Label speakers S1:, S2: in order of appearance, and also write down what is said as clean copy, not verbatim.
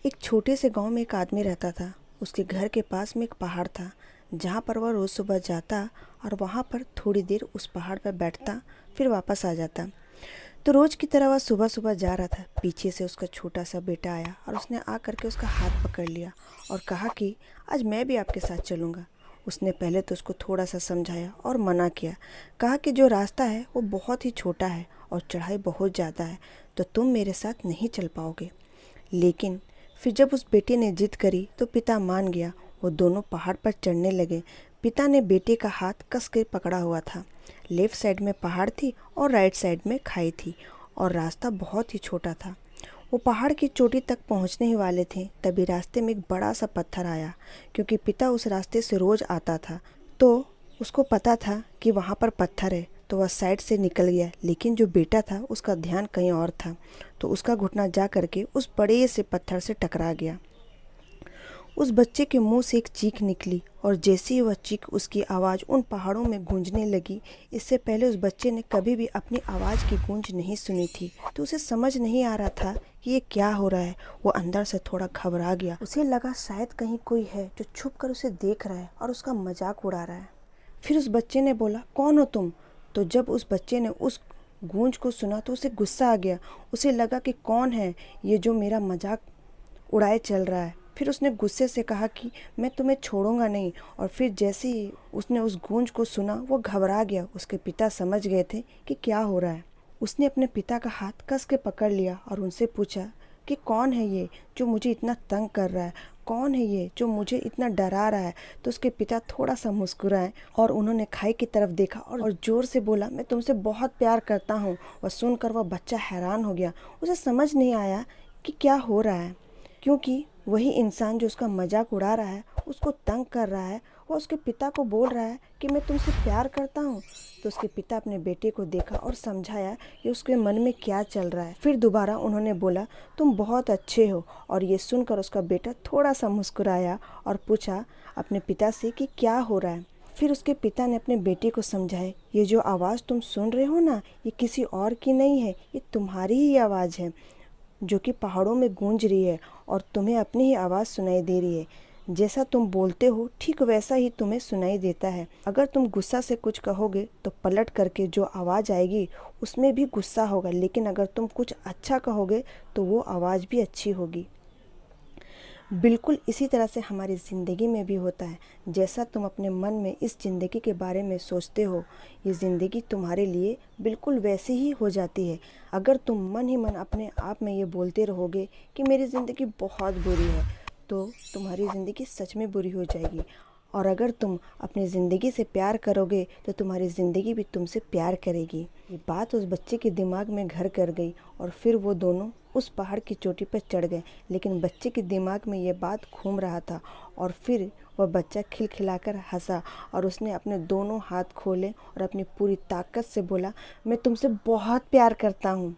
S1: एक छोटे से गांव में एक आदमी रहता था। उसके घर के पास में एक पहाड़ था जहाँ पर वह रोज़ सुबह जाता और वहाँ पर थोड़ी देर उस पहाड़ पर बैठता, फिर वापस आ जाता। तो रोज़ की तरह वह सुबह सुबह जा रहा था। पीछे से उसका छोटा सा बेटा आया और उसने आ करके उसका हाथ पकड़ लिया और कहा कि आज मैं भी आपके साथ चलूँगा। उसने पहले तो उसको थोड़ा सा समझाया और मना किया। कहा कि जो रास्ता है वो बहुत ही छोटा है और चढ़ाई बहुत ज़्यादा है, तो तुम मेरे साथ नहीं चल पाओगे। लेकिन फिर जब उस बेटे ने जिद करी तो पिता मान गया। वो दोनों पहाड़ पर चढ़ने लगे। पिता ने बेटे का हाथ कस के पकड़ा हुआ था। लेफ्ट साइड में पहाड़ थी और राइट साइड में खाई थी और रास्ता बहुत ही छोटा था। वो पहाड़ की चोटी तक पहुंचने ही वाले थे, तभी रास्ते में एक बड़ा सा पत्थर आया। क्योंकि पिता उस रास्ते से रोज आता था तो उसको पता था कि वहाँ पर पत्थर है, तो वह साइड से निकल गया। लेकिन जो बेटा था उसका ध्यान कहीं और था, तो उसका घुटना जा करके उस बड़े से पत्थर से टकरा गया। उस बच्चे के मुंह से एक चीख निकली और जैसे ही वह चीख, उसकी आवाज़ उन पहाड़ों में गूंजने लगी। इससे पहले उस बच्चे ने कभी भी अपनी आवाज़ की गूंज नहीं सुनी थी, तो उसे समझ नहीं आ रहा था कि ये क्या हो रहा है। वो अंदर से थोड़ा घबरा गया। उसे लगा शायद कहीं कोई है जो छुप कर उसे देख रहा है और उसका मजाक उड़ा रहा है। फिर उस बच्चे ने बोला, कौन हो तुम? तो जब उस बच्चे ने उस गूंज को सुना तो उसे गुस्सा आ गया। उसे लगा कि कौन है ये जो मेरा मजाक उड़ाए चल रहा है। फिर उसने गुस्से से कहा कि मैं तुम्हें छोड़ूंगा नहीं। और फिर जैसे ही उसने उस गूंज को सुना वो घबरा गया। उसके पिता समझ गए थे कि क्या हो रहा है। उसने अपने पिता का हाथ कस के पकड़ लिया और उनसे पूछा कि कौन है ये जो मुझे इतना तंग कर रहा है, कौन है ये जो मुझे इतना डरा रहा है। तो उसके पिता थोड़ा सा मुस्कुराए और उन्होंने खाई की तरफ देखा और जोर से बोला, मैं तुमसे बहुत प्यार करता हूँ। और सुनकर वह बच्चा हैरान हो गया। उसे समझ नहीं आया कि क्या हो रहा है, क्योंकि वही इंसान जो उसका मजाक उड़ा रहा है, उसको तंग कर रहा है, वो उसके पिता को बोल रहा है कि मैं तुमसे प्यार करता हूँ। तो उसके पिता अपने बेटे को देखा और समझाया कि उसके मन में क्या चल रहा है। फिर दोबारा उन्होंने बोला, तुम बहुत अच्छे हो। और ये सुनकर उसका बेटा थोड़ा सा मुस्कुराया और पूछा अपने पिता से कि क्या हो रहा है। फिर उसके पिता ने अपने बेटे को समझाया, ये जो आवाज़ तुम सुन रहे हो ना, ये किसी और की नहीं है, ये तुम्हारी ही आवाज़ है जो कि पहाड़ों में गूंज रही है और तुम्हें अपनी ही आवाज़ सुनाई दे रही है। जैसा तुम बोलते हो ठीक वैसा ही तुम्हें सुनाई देता है। अगर तुम गुस्सा से कुछ कहोगे तो पलट करके जो आवाज़ आएगी उसमें भी गुस्सा होगा, लेकिन अगर तुम कुछ अच्छा कहोगे तो वो आवाज़ भी अच्छी होगी। बिल्कुल इसी तरह से हमारी ज़िंदगी में भी होता है। जैसा तुम अपने मन में इस ज़िंदगी के बारे में सोचते हो, ये ज़िंदगी तुम्हारे लिए बिल्कुल वैसी ही हो जाती है। अगर तुम मन ही मन अपने आप में ये बोलते रहोगे कि मेरी ज़िंदगी बहुत बुरी है, तो तुम्हारी ज़िंदगी सच में बुरी हो जाएगी। और अगर तुम अपनी ज़िंदगी से प्यार करोगे तो तुम्हारी ज़िंदगी भी तुमसे प्यार करेगी। ये बात उस बच्चे के दिमाग में घर कर गई और फिर वो दोनों उस पहाड़ की चोटी पर चढ़ गए। लेकिन बच्चे के दिमाग में ये बात घूम रहा था और फिर वह बच्चा खिलखिलाकर हंसा और उसने अपने दोनों हाथ खोले और अपनी पूरी ताकत से बोला, मैं तुमसे बहुत प्यार करता हूँ।